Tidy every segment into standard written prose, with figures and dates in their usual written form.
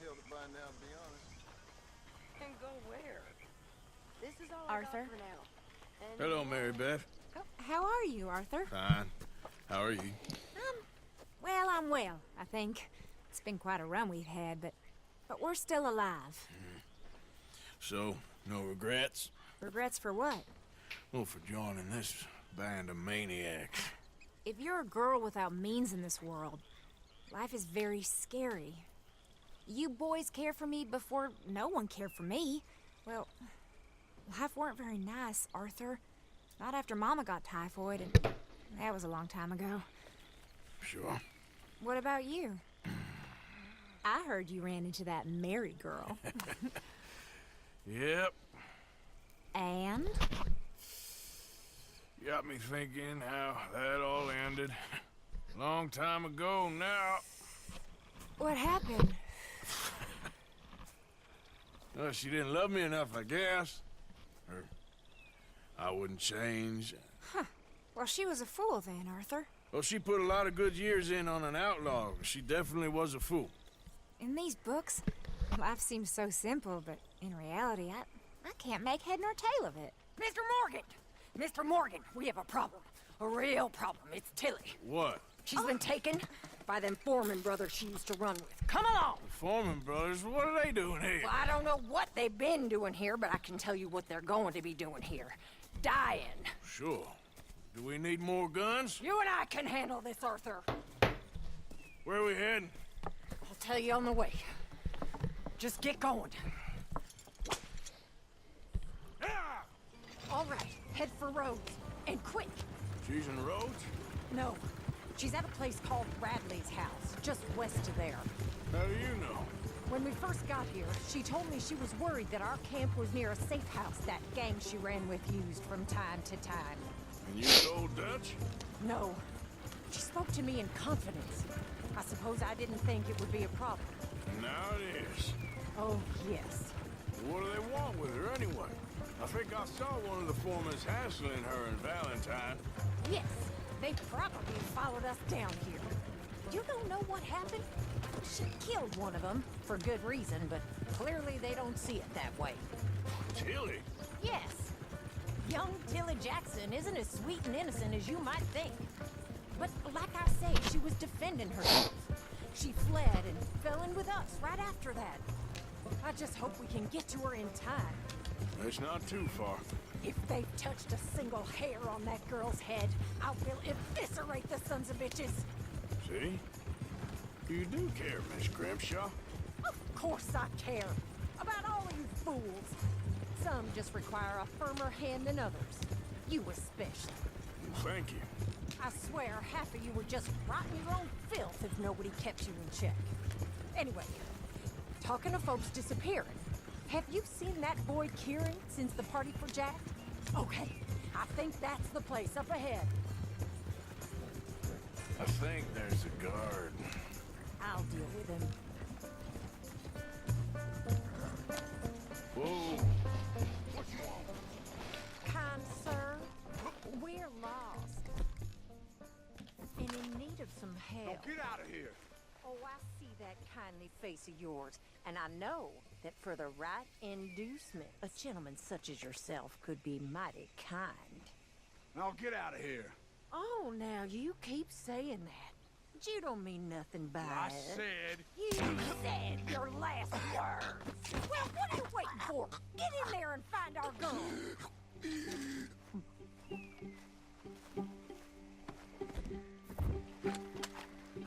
tell it by now, to be honest. And go where? This is all Arthur. I got for now. And Hello, Mary Beth. Oh, how are you, Arthur? Fine. How are you? Well, I'm well, I think. It's been quite a run we've had, but we're still alive. So, no regrets? Regrets for what? Well, for joining this band of maniacs. If you're a girl without means in this world, life is very scary. You boys cared for me before no one cared for me. Well, life weren't very nice, Arthur. Not after Mama got typhoid, and that was a long time ago. Sure. What about you? I heard you ran into that Mary girl. Yep. And? Got me thinking how that all ended. Long time ago now. What happened? Well, she didn't love me enough, I guess. Or I wouldn't change. Huh. Well, she was a fool then, Arthur. Well, she put a lot of good years in on an outlaw. She definitely was a fool. In these books, life seems so simple, but in reality, I can't make head nor tail of it. Mr. Morgan! Mr. Morgan, we have a problem. A real problem. It's Tilly. What? She's been taken by them Foreman brothers she used to run with. Come along! The Foreman brothers, what are they doing here? Well, I don't know what they've been doing here, but I can tell you what they're going to be doing here. Dying. Sure. Do we need more guns? You and I can handle this, Arthur. Where are we heading? I'll tell you on the way. Just get going. Ah! All right, head for Rhodes. And quick. She's in Rhodes? No, she's at a place called Bradley's house, just west of there. How do you know? When we first got here, she told me she was worried that our camp was near a safe house that gang she ran with used from time to time. And you told Dutch? No. She spoke to me in confidence. I suppose I didn't think it would be a problem. And now it is. Oh, yes. What do they want with her anyway? I think I saw one of the foremans hassling her and Valentine. Yes, they probably followed us down here. You don't know what happened? She killed one of them, for good reason, but clearly they don't see it that way. Tilly? Yes. Young Tilly Jackson isn't as sweet and innocent as you might think. But like I say, she was defending herself. She fled and fell in with us right after that. I just hope we can get to her in time. It's not too far. If they've touched a single hair on that girl's head, I will eviscerate the sons of bitches. See? You do care, Miss Grimshaw. Of course I care. About all of you fools. Some just require a firmer hand than others. You especially. Thank you. I swear half of you would just rot in your own filth if nobody kept you in check. Anyway, talking of folks disappearing, have you seen that boy Kieran since the party for Jack? Okay, I think that's the place up ahead. I think there's a guard. I'll deal with him. Whoa. Kind sir, we're lost. And in need of some help. Get out of here! Oh, I see that kindly face of yours, and I know that for the right inducement, a gentleman such as yourself could be mighty kind. Now get out of here! Oh, now you keep saying that. But you don't mean nothing by I it. said... You said your last words. Well, what are you waiting for? Get in there and find our gun.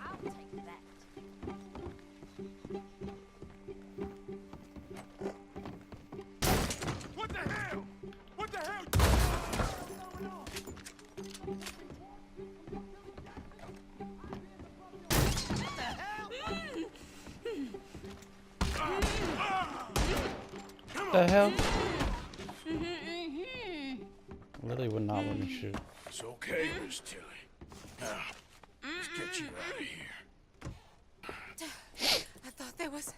I'll take that. What the hell? What the hell? The hell? Lily would not let me shoot. It's okay, Miss Tilly. Now, let's get you out of here. I thought there was...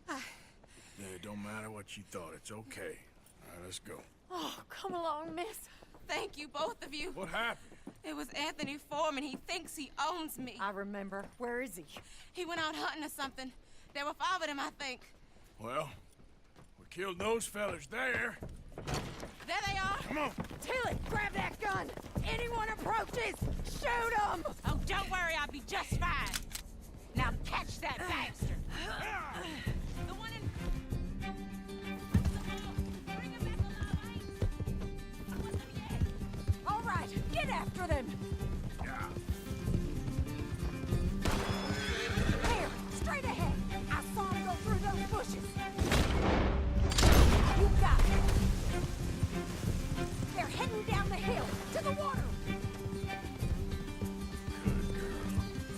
Yeah, it don't matter what you thought. It's okay. All right, let's go. Oh, come along, miss. Thank you, both of you. What happened? It was Anthony Foreman. He thinks he owns me. I remember. Where is he? He went out hunting or something. There were 5 of them, I think. Well, we killed those fellas there. There they are. Come on. Tilly, grab that gun! Anyone approaches, shoot them! Oh, don't worry, I'll be just fine. Now catch that bastard. The one in... Bring him back alive, I want them yet. All right, get after them! There, straight ahead! I saw him go through those bushes! You got it! They're heading down the hill, to the water!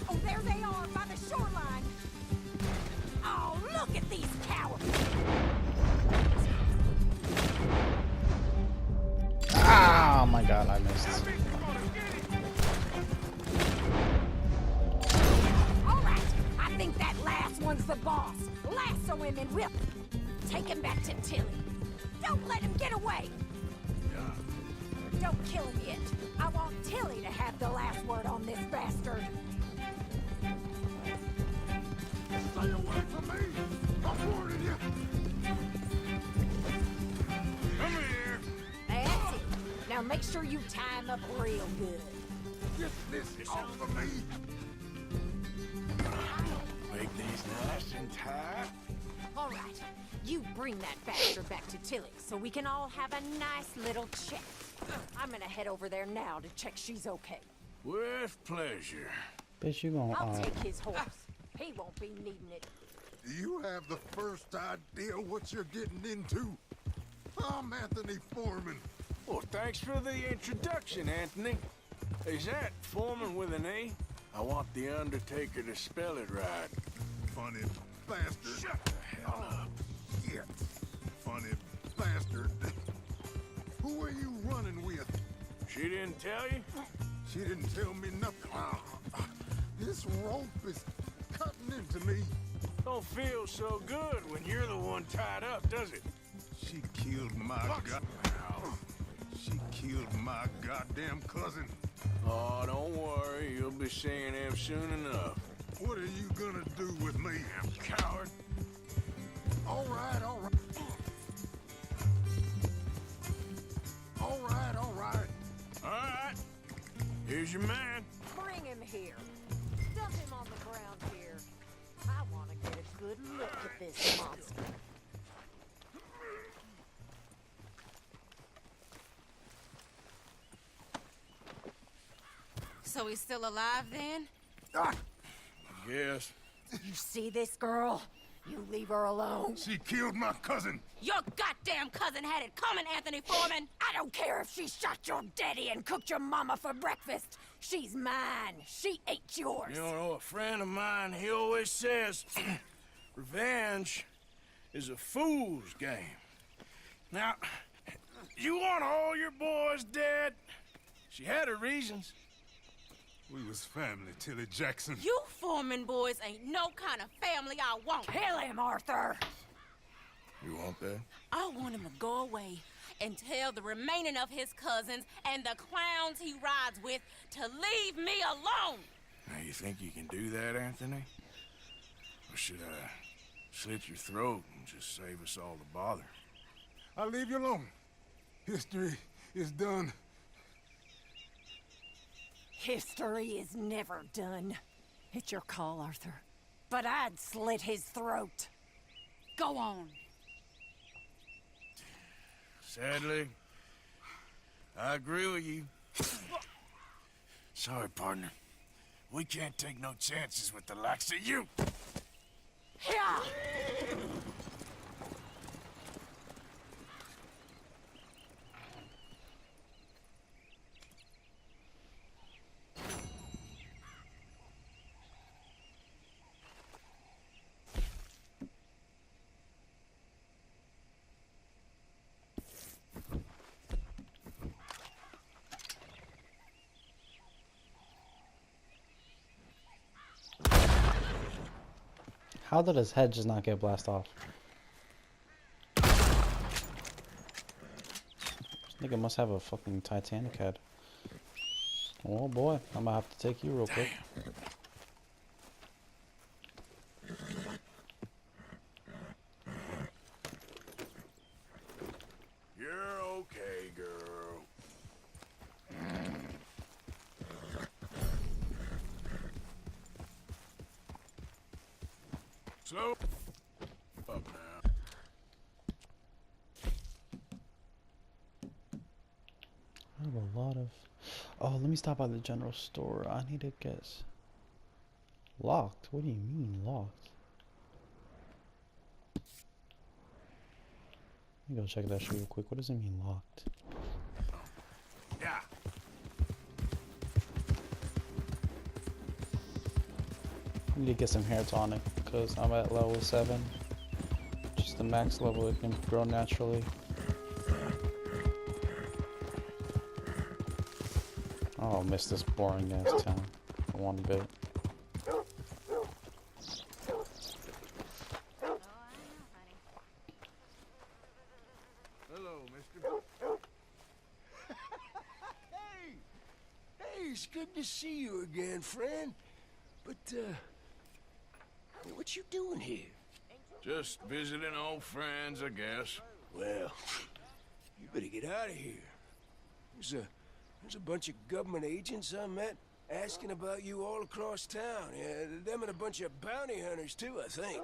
Oh, there they are, by the shoreline! Oh, look at these cowards! Ah, oh my god, I missed. All right, I think that last one's the boss. Lasso him and whip him. Take him back to Tilly. Don't let him get away. Don't kill him yet. I want Tilly to have the last word on this bastard. Stay away from me! I'm warning you! Come here! That's it. Now make sure you tie him up real good. Get this off of me! Make these nice and tight. All right, you bring that bastard back to Tilly so we can all have a nice little chat. I'm gonna head over there now to check she's okay. With pleasure. Bitch, you gonna I'll take his horse. He won't be needing it. Do you have the first idea what you're getting into? I'm Anthony Foreman. Well, thanks for the introduction, Anthony. Is that Foreman with an A? I want the Undertaker to spell it right. Funny bastard. Shut the hell up. Yeah. Funny bastard. Who are you running with? She didn't tell you? She didn't tell me nothing. This rope is cutting into me. Don't feel so good when you're the one tied up, does it? She killed my She killed my goddamn cousin. Oh, don't worry. You'll be seeing him soon enough. What are you gonna do with me? You coward. All right, all right. All right, all right. All right. Here's your man. Bring him here. Dump him on the ground here. I want to get a good look at this monster. So he's still alive then? Yes. You see this girl? You leave her alone. She killed my cousin. Your goddamn cousin had it coming, Anthony Foreman! I don't care if she shot your daddy and cooked your mama for breakfast. She's mine. She ate yours. You know, a friend of mine, he always says, revenge is a fool's game. Now, you want all your boys dead? She had her reasons. We was family, Tilly Jackson. You Foreman boys ain't no kind of family I want. Kill him, Arthur. You want that? I want him to go away and tell the remaining of his cousins and the clowns he rides with to leave me alone. Now, you think you can do that, Anthony? Or should I slit your throat and just save us all the bother? I'll leave you alone. History is done. History is never done. It's your call, Arthur. But I'd slit his throat. Go on. Sadly, I agree with you. Sorry, partner. We can't take no chances with the likes of you. Yeah. How did his head just not get blasted off? This nigga must have a fucking Titanic head. Oh boy, I'm gonna have to take you real quick. Slow up now. I have a lot of... Oh, let me stop by the general store. I need to get... Locked? What do you mean, locked? Let me go check that shit real quick. What does it mean, locked? Yeah. I need to get some hair tonic, because I'm at level 7. Just the max level it can grow naturally. Oh, I'll miss this boring ass town for one bit. Hello, mister. Hey, it's good to see you again, friend. But, what you doing here? Just visiting old friends, I guess. Well, you better get out of here. There's a bunch of government agents I met asking about you all across town. Yeah, them and a bunch of bounty hunters, too, I think.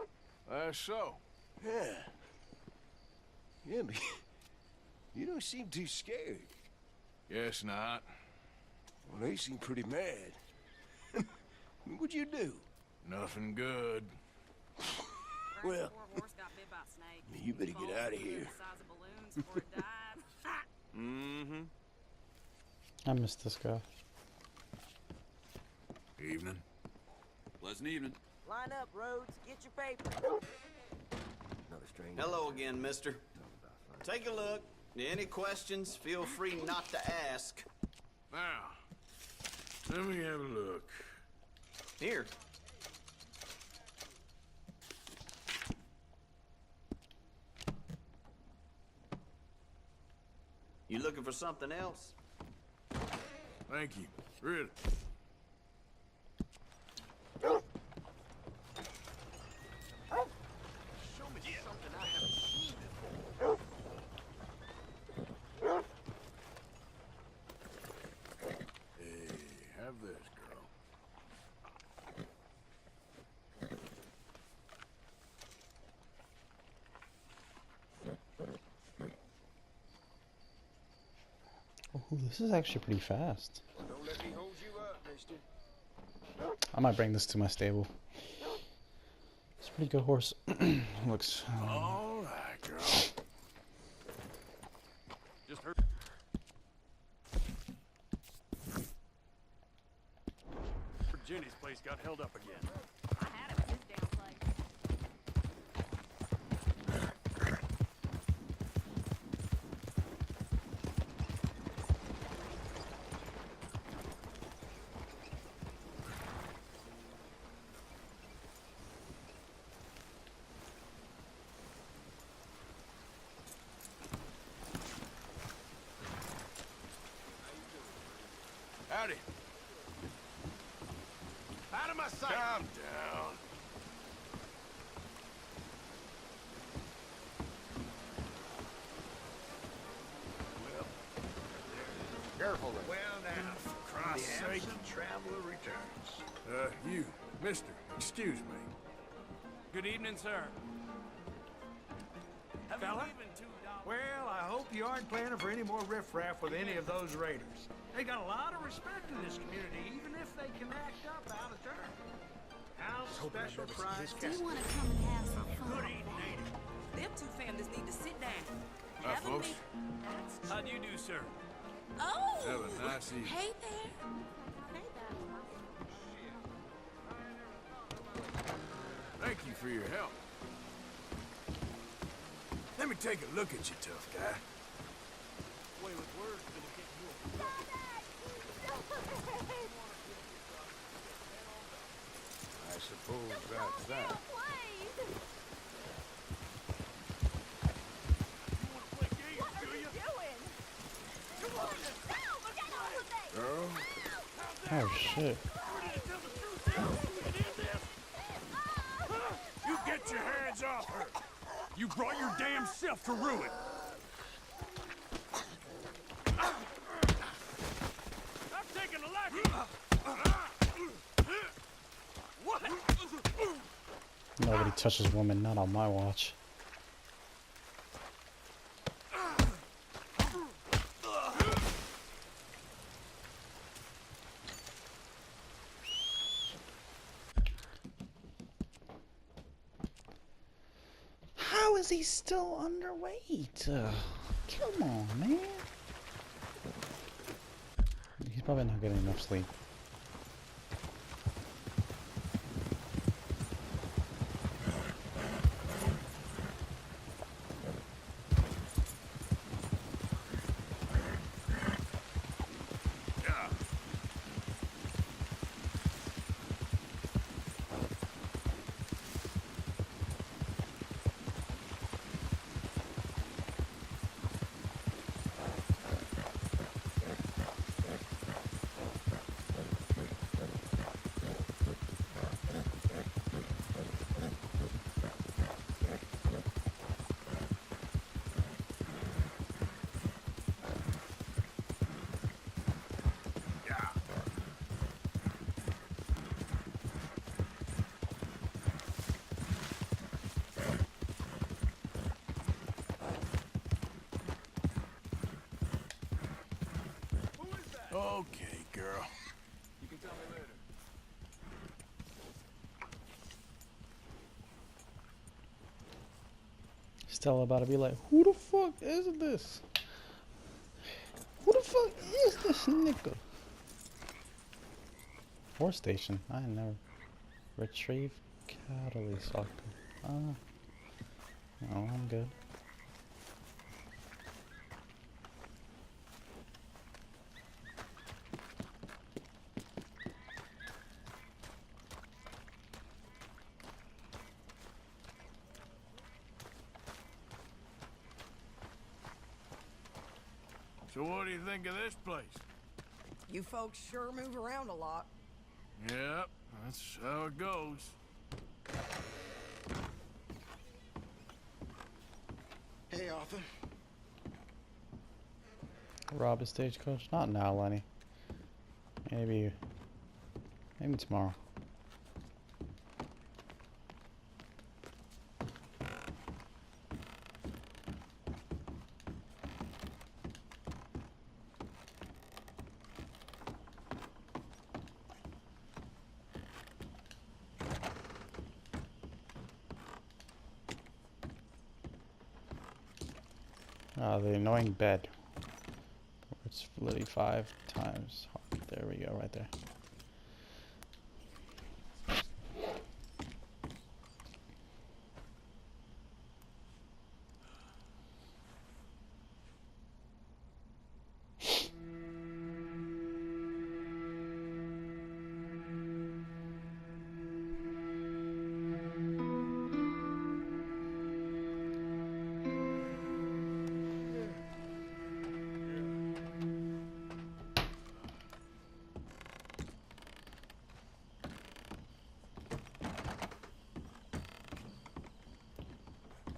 That's so. Yeah. Yeah, but you don't seem too scared. Guess not. Well, they seem pretty mad. What'd you do? Nothing good. Well, you better get out of here. Mm-hmm. I missed this guy. Evening. Pleasant evening. Line up, Rhodes. Get your paper. Another stranger. Hello again, mister. Take a look. Any questions, feel free not to ask. Now, let me have a look. Here. You looking for something else? Thank you. Really. Show me something I haven't seen before. Hey, have this, girl. Oh, this is actually pretty fast. Don't let me hold you up, mister. I might bring this to my stable. It's a pretty good horse. Looks... All right, girl. Just heard. Jenny's place got held up again. I had him at his damn place. Howdy. Out of my sight. Calm down. Well, careful there. Well, now, For Christ's sake. traveler returns. You, mister, excuse me. Good evening, sir. Fella? Well, I hope you aren't planning for any more riffraff with any of those raiders. They got a lot of respect in this community, even if they can act up out of turn. How's special prize Do you want to come and have some fun? Good evening, ain't it? Them two families need to sit down. Hi, Have a folks. meet- How do you do, sir? Oh! Have a nice evening. Hey there. Thank you for your help. Let me take a look at you, tough guy. I suppose that's that. Girl, Oh, shit. You get your hands off her! You brought your damn self to ruin! I'm taking a liking! What? Nobody touches women, not on my watch. How is he still underweight? Come on, man. He's probably not getting enough sleep. Okay, girl. You can tell me later. Stella about to be like, who the fuck is this? Who the fuck is this nigga? Horse station. I ain't never retrieve catalyst. No, I'm good. So what do you think of this place? You folks sure move around a lot. Yep, that's how it goes. Hey, Arthur. Rob a stagecoach? Not now, Lenny. Maybe tomorrow. The annoying bed. It's literally 5 times. There we go, right there.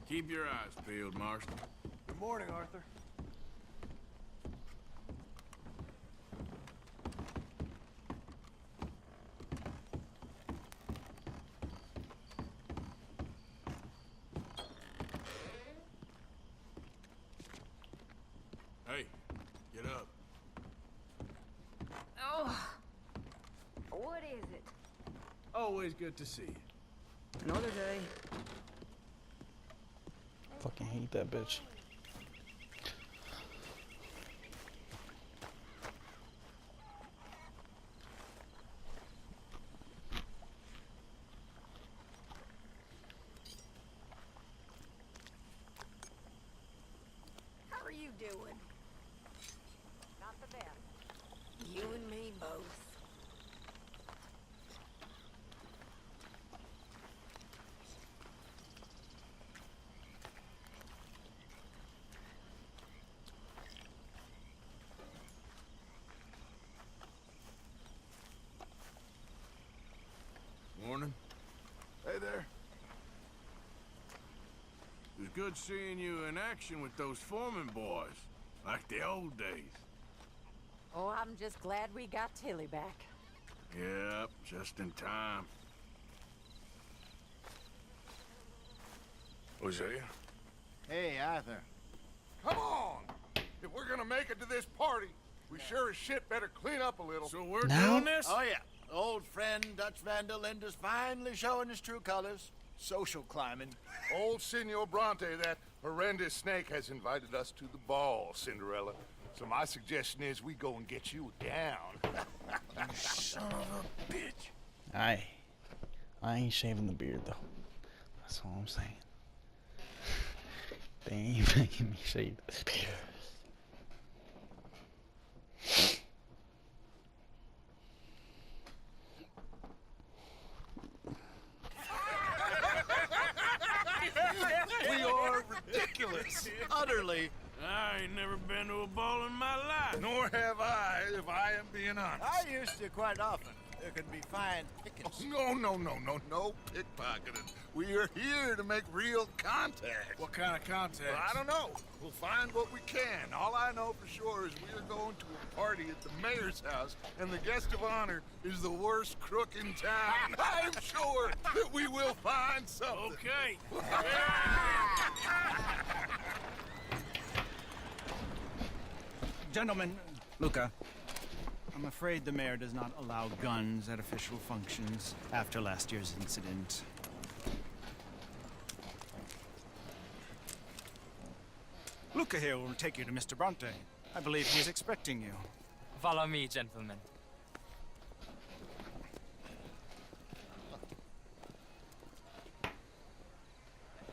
Keep your eyes peeled, Marston. Good morning, Arthur. Hey, get up. Oh, what is it? Always good to see you. Another day. Fucking hate that bitch. How are you doing? Not the best. You and me both. Morning. Hey there. It was good seeing you in action with those foreman boys, like the old days. Oh, I'm just glad we got Tilly back. Yep, just in time. Hosea? Hey, Arthur. Come on! If we're gonna make it to this party, we sure as shit better clean up a little. So we're Now? doing this? Oh, yeah. Old friend Dutch Vandal Linda's finally showing his true colors. Social climbing. Old Senor Bronte, that horrendous snake, has invited us to the ball, Cinderella. So my suggestion is we go and get you down. You son of a bitch. I ain't shaving the beard though. That's all I'm saying. They ain't making me shave this beard. We are ridiculous. Utterly. I ain't never been to a ball in my life. Nor have I, if I am being honest. I used to quite often. There could be fine pickings. No pickpocketing. We are here to make real contact. What kind of contact? Well, I don't know. We'll find what we can. All I know for sure is we are going to a party at the mayor's house, and the guest of honor is the worst crook in town. I'm sure that we will find something. Okay. Gentlemen, Luca, I'm afraid the mayor does not allow guns at official functions after last year's incident. Luca here will take you to Mr. Bronte. I believe he is expecting you. Follow me, gentlemen.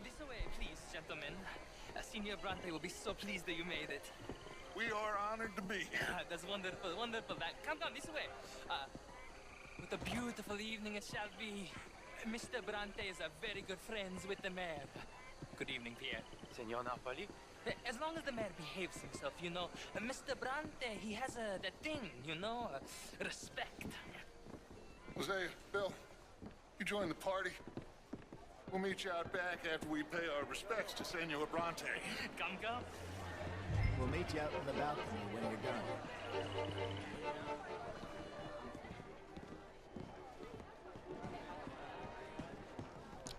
This way, please, gentlemen. Senior Bronte will be so pleased that you made it. We are honored to be here. That's wonderful, wonderful. Come this way. What a beautiful evening it shall be. Mr. Bronte is a very good friends with the mayor. Good evening, Pierre. Senor Napoli? As long as the mayor behaves himself, you know. Mr. Bronte, he has that thing, you know, respect. Jose, Bill, you join the party. We'll meet you out back after we pay our respects to Senor Bronte. Come. We'll meet you out on the balcony when you're done.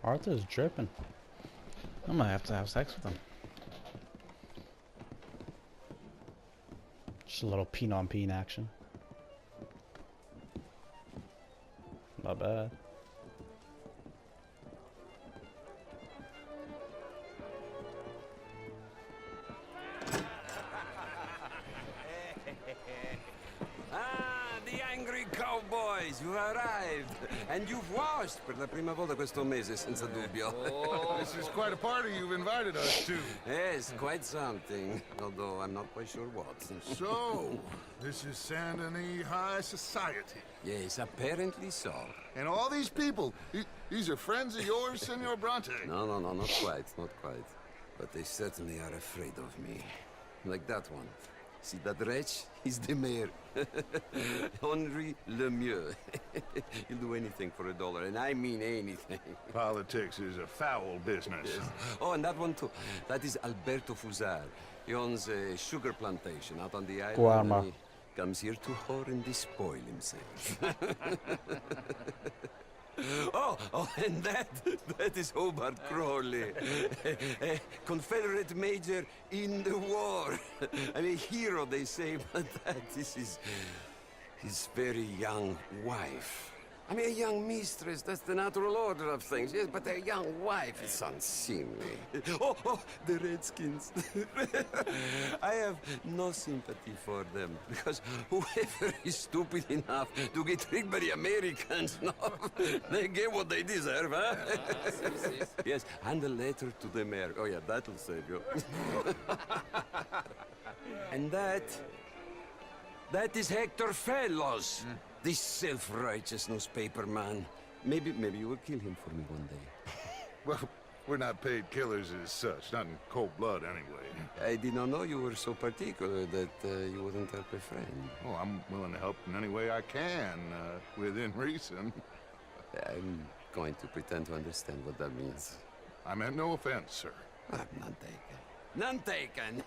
Arthur's dripping. I'm gonna have to have sex with him. Just a little peen on peen action. Not bad. The angry cowboys, you arrived. And you've washed per la prima volta questo mese, senza dubbio. This is quite a party you've invited us to. Yes, quite something. Although I'm not quite sure what. So, this is Saint Denis High Society. Yes, apparently so. And all these people, these are friends of yours, Senor Bronte? No, not quite, not quite. But they certainly are afraid of me. Like that one. See that wretch? He's the mayor. Henri Lemieux. He'll do anything for $1, and I mean anything. Politics is a foul business. Yes. Oh, and that one too. That is Alberto Fusar. He owns a sugar plantation out on the island. Guarma. And he comes here to whore and despoil himself. Oh, and that is Hobart Crawley, a Confederate major in the war. I mean, hero, they say, but that is his very young wife. I mean, a young mistress, that's the natural order of things, yes, but a young wife is unseemly. Oh, the Redskins. I have no sympathy for them, because whoever is stupid enough to get tricked by the Americans, no, they get what they deserve, huh? Yes, and a letter to the mayor. Oh, yeah, that'll save you. And that is Hector Fellows. This self-righteous newspaper man. Maybe you will kill him for me one day. Well, we're not paid killers as such, not in cold blood anyway. I did not know you were so particular that you wouldn't help a friend. Oh, I'm willing to help in any way I can, within reason. I'm going to pretend to understand what that means. I meant no offense, sir. None taken. None taken!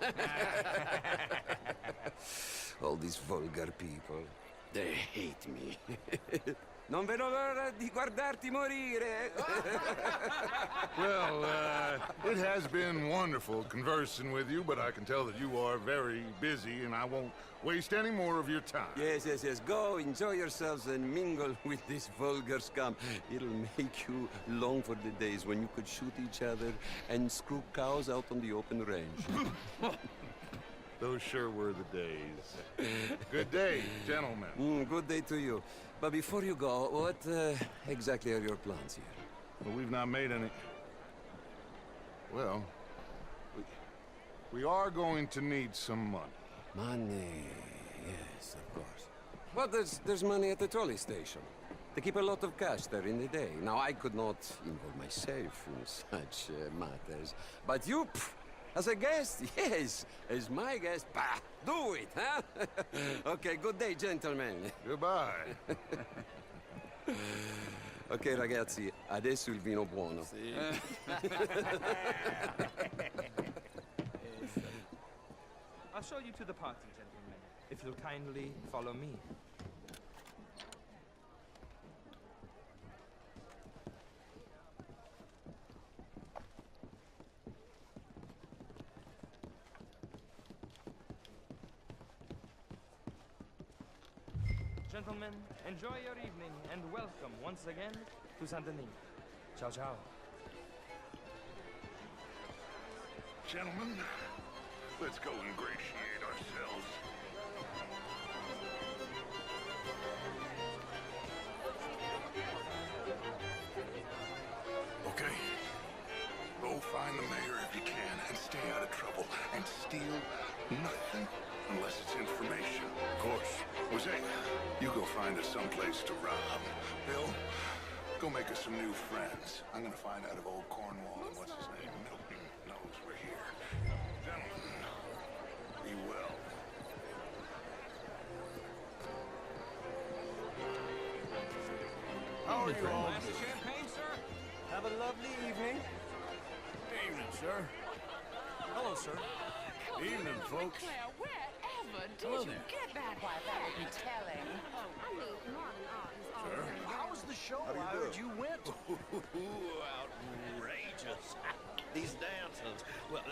All these vulgar people. They hate me. Non vedo l'ora di guardarti morire. Well, it has been wonderful conversing with you, but I can tell that you are very busy, and I won't waste any more of your time. Yes. Go, enjoy yourselves and mingle with this vulgar scum. It'll make you long for the days when you could shoot each other and screw cows out on the open range. Those sure were the days. Good day, gentlemen. Good day to you. But before you go, what exactly are your plans here? Well, we've not made any... Well, we are going to need some money. Money, yes, of course. Well, there's money at the trolley station. They keep a lot of cash there in the day. Now, I could not involve myself in such matters. But you, as a guest, yes, as my guest, bah, do it, huh? Okay, good day, gentlemen. Goodbye. Ok, ragazzi, adesso il vino buono. Sì. I'll show you to the party, gentlemen, if you'll kindly follow me. Gentlemen, enjoy your evening and welcome once again to Saint Denis. Ciao, ciao. Gentlemen, let's go ingratiate ourselves. Okay. Go find the mayor if you can and stay out of trouble. And steal nothing unless it's information. Of course. Jose, you go find us someplace to rob. Bill, go make us some new friends. I'm gonna find out if old Cornwall and what's his name, Milton, knows we're here. Gentlemen, be well. How are you all? Glass of champagne, sir? Have a lovely evening. Evening, sir. Hello, sir. Evening, folks. Claire, wherever did Hello you there. get that hat? Be telling. Sir? How was the show? How do you I do? heard you went. Outrageous. These dancers. Well,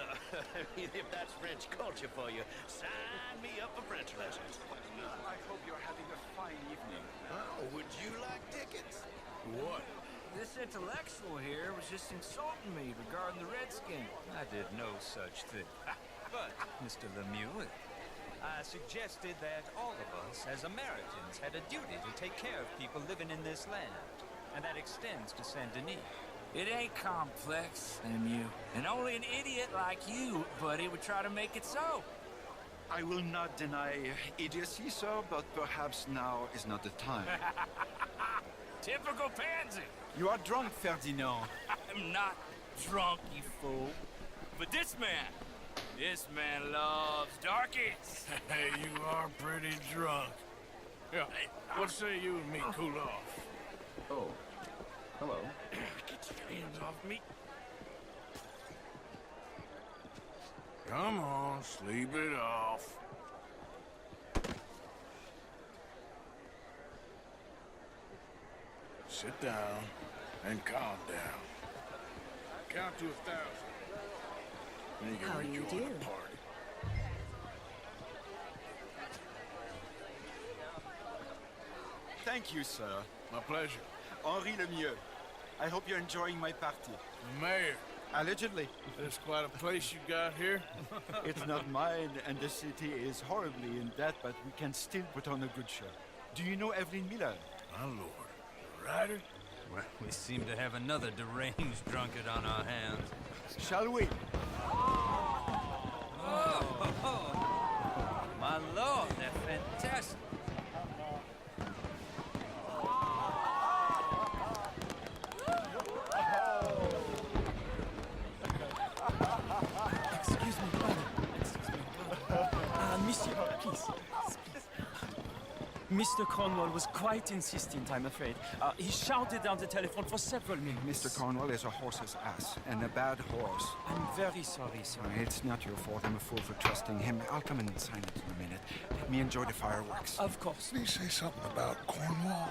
if that's French culture for you, sign me up for French lessons. I hope you're having a fine evening. Oh, would you like tickets? What? This intellectual here was just insulting me regarding the Redskin. I did no such thing. But, Mr. Lemieux, I suggested that all of us, as Americans, had a duty to take care of people living in this land. And that extends to Saint Denis. It ain't complex, Lemieux. And only an idiot like you, buddy, would try to make it so. I will not deny idiocy, sir, but perhaps now is not the time. Typical pansy. You are drunk, Ferdinand. I'm not drunk, you fool. But this man loves darkies. Hey, you are pretty drunk. Yeah, what say you and me cool off? Oh, hello. Get your hands off me. Come on, sleep it off. Sit down and calm down. Count to 1,000. Then you can How do you rejoin do? the party. Thank you, sir. My pleasure. Henri Lemieux. I hope you're enjoying my party. Mayor. Allegedly. That's quite a place you got here. It's not mine, and the city is horribly in debt, but we can still put on a good show. Do you know Evelyn Miller? My lord. Ryder? Well, we seem to have another deranged drunkard on our hands. Shall we? Oh, my lord, they're fantastic. Excuse me, brother. Excuse me, brother. Monsieur, please. Mr. Cornwall was quite insistent, I'm afraid. He shouted down the telephone for several minutes. Mr. Cornwall is a horse's ass, and a bad horse. I'm very sorry, sir. It's not your fault. I'm a fool for trusting him. I'll come in and sign it in a minute. Let me enjoy the fireworks. Of course. Did he say something about Cornwall?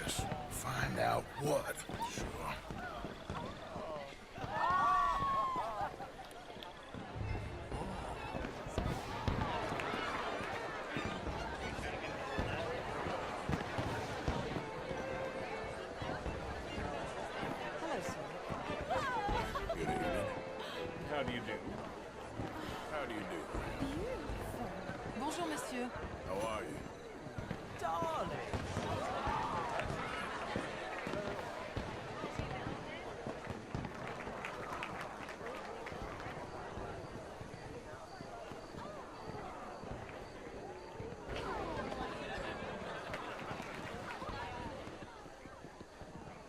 Yes. Find out what. Sure. How do you do? How do you do? Bonjour, monsieur. How are you? Darling!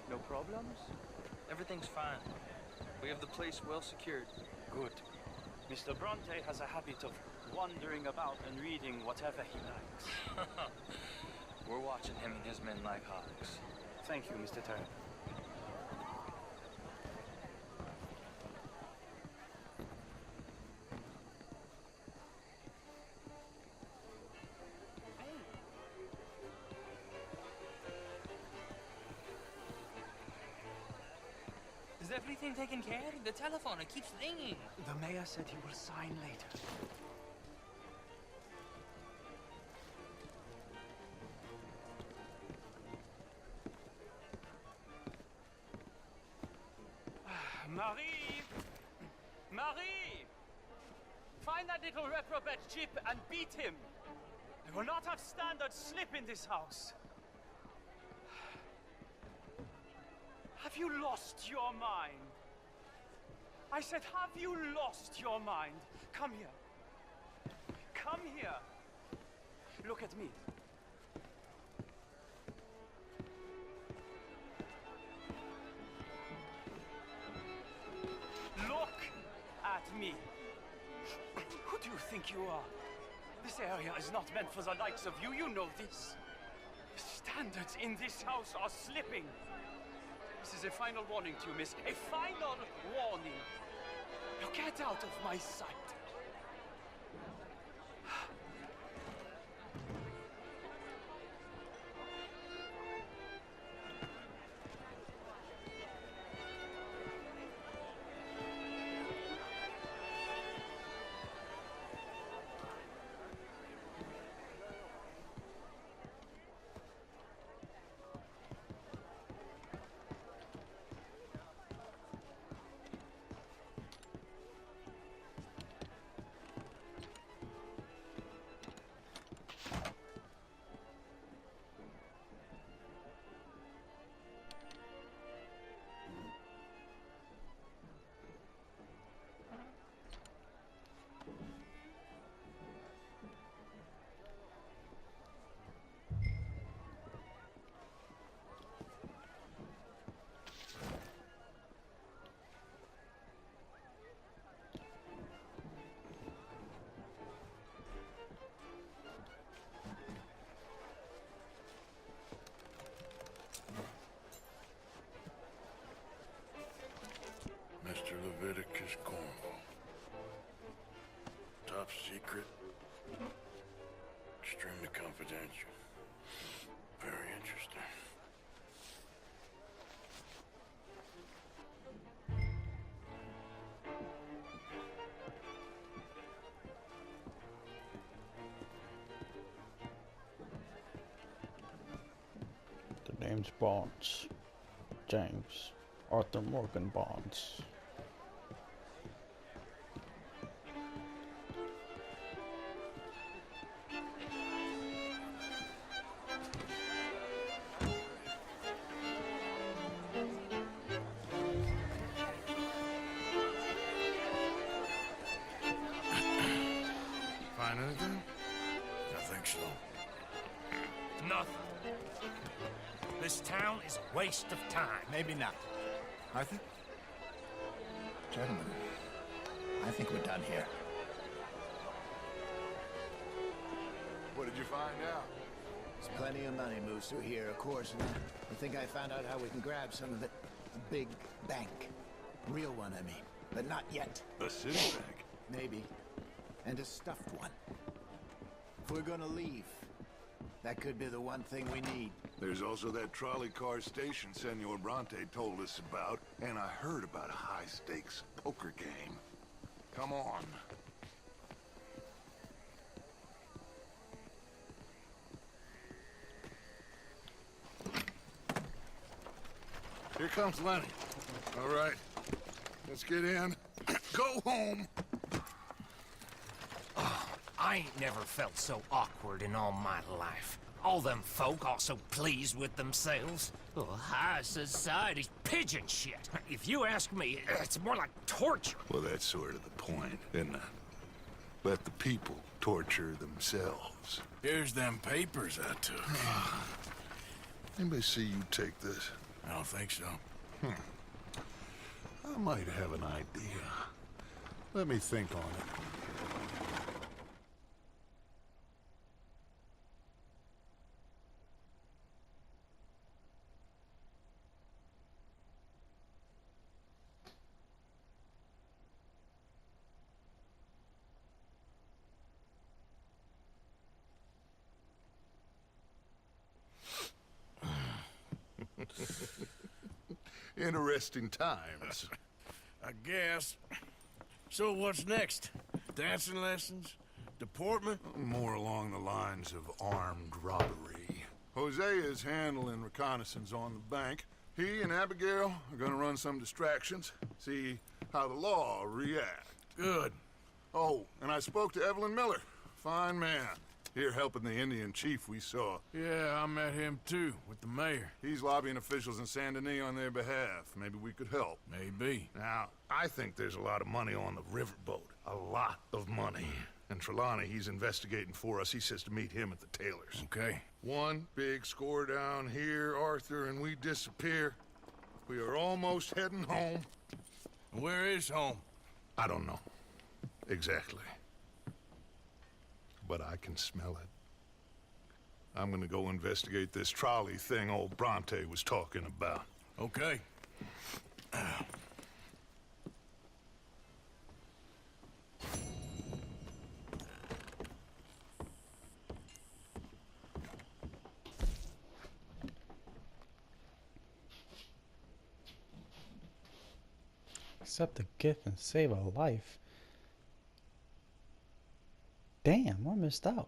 No problems? Everything's fine. We have the place well secured. Good. Mr. Bronte has a habit of wandering about and reading whatever he likes. We're watching him and his men like hawks. Thank you, Mr. Turner. Is everything taken care of? The telephone, it keeps ringing. The mayor said he will sign later. Marie! Marie! Find that little reprobate Jip and beat him. I will not have standard slip in this house. Have you lost your mind? I said, have you lost your mind? Come here. Come here. Look at me. Look at me. Who do you think you are? This area is not meant for the likes of you. You know this. Standards in this house are slipping. This is a final warning to you, miss. A final warning. Now get out of my sight. Mr. Leviticus Cornwall. Top secret. Extremely confidential. Very interesting. The name's Bonds. James Arthur Morgan Bonds. Find anything? I think so. Nothing. This town is a waste of time. Maybe not. Arthur? Gentlemen, I think we're done here. What did you find out? There's plenty of money moves through here, of course, and I think I found out how we can grab some of it. A big bank. Real one, I mean. But not yet. A city bank? Maybe. And a stuffed one. If we're gonna leave, that could be the one thing we need. There's also that trolley car station Senor Bronte told us about, and I heard about a high-stakes poker game. Come on. Here comes Lenny. All right, let's get in. Go home. I ain't never felt so awkward in all my life. All them folk all so pleased with themselves. Oh, high society's pigeon shit. If you ask me, it's more like torture. Well, that's sort of the point, isn't it? Let the people torture themselves. Here's them papers I took. Anybody see you take this? I don't think so. I might have an idea. Let me think on it. Interesting times. I guess. So what's next? Dancing lessons? Deportment? More along the lines of armed robbery. Hosea is handling reconnaissance on the bank. He and Abigail are gonna run some distractions, see how the law reacts. Good. Oh, and I spoke to Evelyn Miller. Fine man. Here helping the Indian chief we saw. Yeah, I met him too, with the mayor. He's lobbying officials in Saint Denis on their behalf. Maybe we could help. Maybe. Now, I think there's a lot of money on the riverboat. A lot of money. And Trelawney, he's investigating for us. He says to meet him at the Taylor's. Okay. One big score down here, Arthur, and we disappear. We are almost heading home. Where is home? I don't know. Exactly. But I can smell it. I'm gonna go investigate this trolley thing old Bronte was talking about. Okay. Accept a gift and save a life. Damn, I missed out.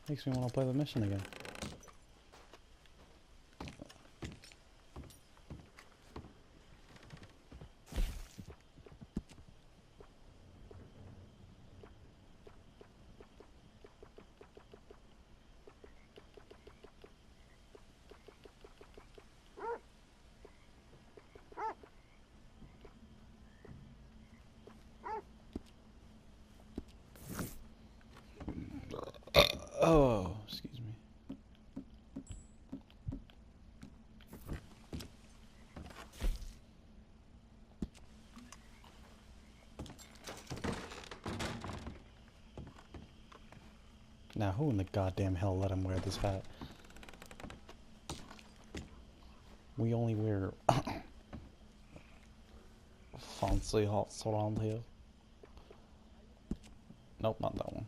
Makes me want to play the mission again. Oh, excuse me. Now, who in the goddamn hell let him wear this hat? We only wear fancy hats around here. Nope, not that one.